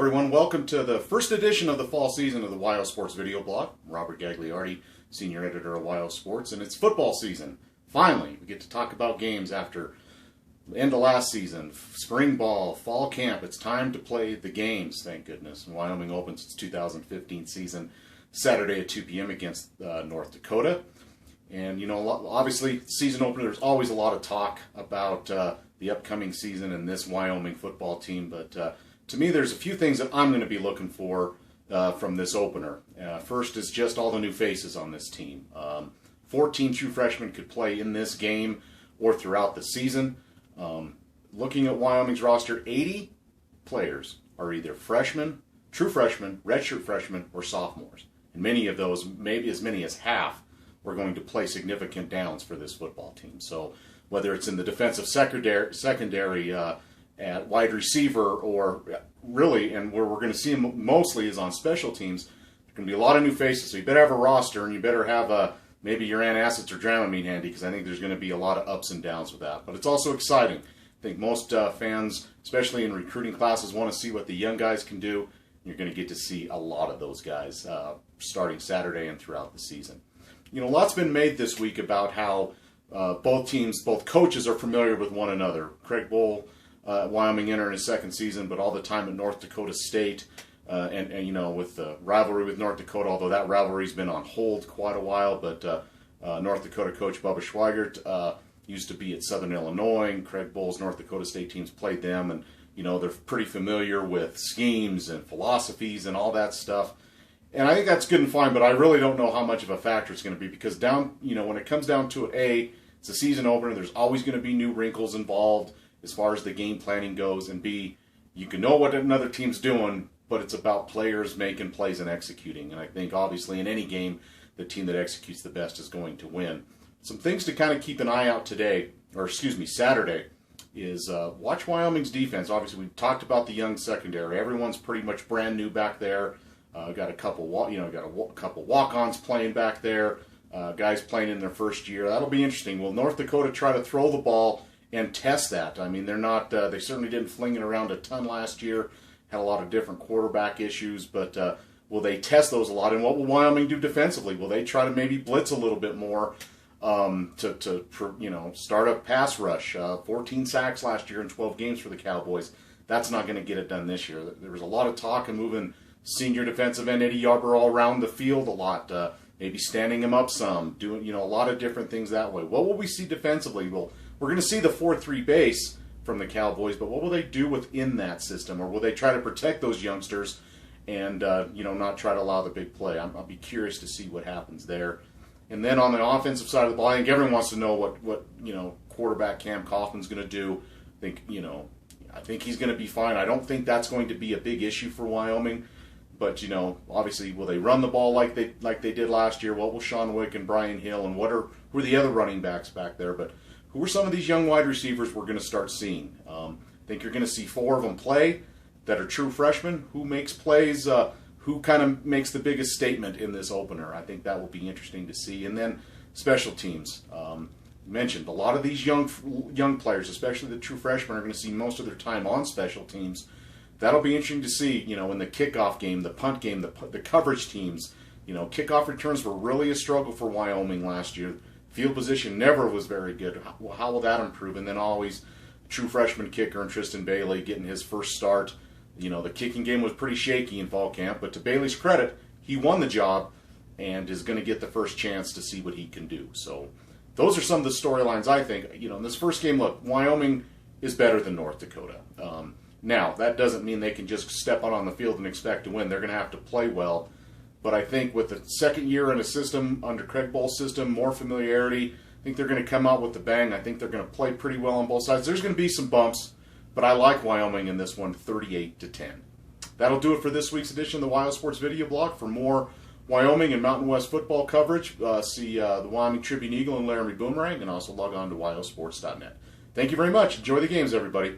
Everyone, welcome to the first edition of the fall season of the WyoSports video blog. I'm Robert Gagliardi, senior editor of WyoSports, and it's football season. Finally, we get to talk about games after the end of last season, spring ball, fall camp. It's time to play the games, thank goodness. And Wyoming opens its 2015 season Saturday at 2 p.m. against North Dakota. And, you know, obviously, season opener, there's always a lot of talk about the upcoming season and this Wyoming football team, but to me, there's a few things that I'm going to be looking for from this opener. First is just all the new faces on this team. 14 true freshmen could play in this game or throughout the season. Looking at Wyoming's roster, 80 players are either freshmen, true freshmen, redshirt freshmen, or sophomores. And many of those, maybe as many as half, are going to play significant downs for this football team. So whether it's in the defensive secondary at wide receiver, or really, and where we're going to see them mostly is on special teams, there's going to be a lot of new faces, so you better have a roster, and you better have maybe your antacids or Dramamine handy, because I think there's going to be a lot of ups and downs with that. But it's also exciting. I think most fans, especially in recruiting classes, want to see what the young guys can do. You're going to get to see a lot of those guys starting Saturday and throughout the season. You know, a lot's been made this week about how both coaches are familiar with one another. Craig Bohl, Wyoming entering his second season, but all the time at North Dakota State, and you know, with the rivalry with North Dakota, although that rivalry's been on hold quite a while, but North Dakota coach Bubba Schweigert used to be at Southern Illinois, and Craig Bohl's North Dakota State teams played them, and you know, they're pretty familiar with schemes and philosophies and all that stuff. And I think that's good and fine, but I really don't know how much of a factor it's going to be, because when it comes down to it, it's a season opener, there's always going to be new wrinkles involved as far as the game planning goes, and B, you can know what another team's doing, but it's about players making plays and executing. And I think obviously in any game, the team that executes the best is going to win. Some things to kind of keep an eye out Saturday, is watch Wyoming's defense. Obviously, we talked about the young secondary. Everyone's pretty much brand new back there. Got a couple walk-ons playing back there. Guys playing in their first year. That'll be interesting. Will North Dakota try to throw the ball and test that? I mean, they're not. They certainly didn't fling it around a ton last year. Had a lot of different quarterback issues, but will they test those a lot? And what will Wyoming do defensively? Will they try to maybe blitz a little bit more to start a pass rush? 14 sacks last year in 12 games for the Cowboys. That's not going to get it done this year. There was a lot of talk of moving senior defensive end Eddie Yarborough around the field a lot. Maybe standing him up some, doing a lot of different things that way. What will we see defensively? Well, we're going to see the 4-3 base from the Cowboys, but what will they do within that system? Or will they try to protect those youngsters and not try to allow the big play? I'll be curious to see what happens there. And then on the offensive side of the ball, I think everyone wants to know what quarterback Cam Kaufman's going to do. I think he's going to be fine. I don't think that's going to be a big issue for Wyoming. But, obviously, will they run the ball like they did last year? What will Sean Wick and Brian Hill, and who are the other running backs back there? But who are some of these young wide receivers we're going to start seeing? I think you're going to see 4 of them play that are true freshmen. Who makes plays? Who kind of makes the biggest statement in this opener? I think that will be interesting to see. And then special teams. Mentioned a lot of these young players, especially the true freshmen, are going to see most of their time on special teams. That'll be interesting to see, in the kickoff game, the punt game, the coverage teams. Kickoff returns were really a struggle for Wyoming last year. Field position never was very good. How will that improve? And then always true freshman kicker and Tristan Bailey getting his first start. The kicking game was pretty shaky in fall camp, but to Bailey's credit, he won the job and is going to get the first chance to see what he can do. So those are some of the storylines, I think. In this first game, look, Wyoming is better than North Dakota. Now, that doesn't mean they can just step out on the field and expect to win. They're going to have to play well. But I think with the second year in a system, under Craig Bohl's system, more familiarity, I think they're going to come out with the bang. I think they're going to play pretty well on both sides. There's going to be some bumps, but I like Wyoming in this one, 38-10. That'll do it for this week's edition of the WyoSports video blog. For more Wyoming and Mountain West football coverage, see the Wyoming Tribune Eagle and Laramie Boomerang, and also log on to wyosports.net. Thank you very much. Enjoy the games, everybody.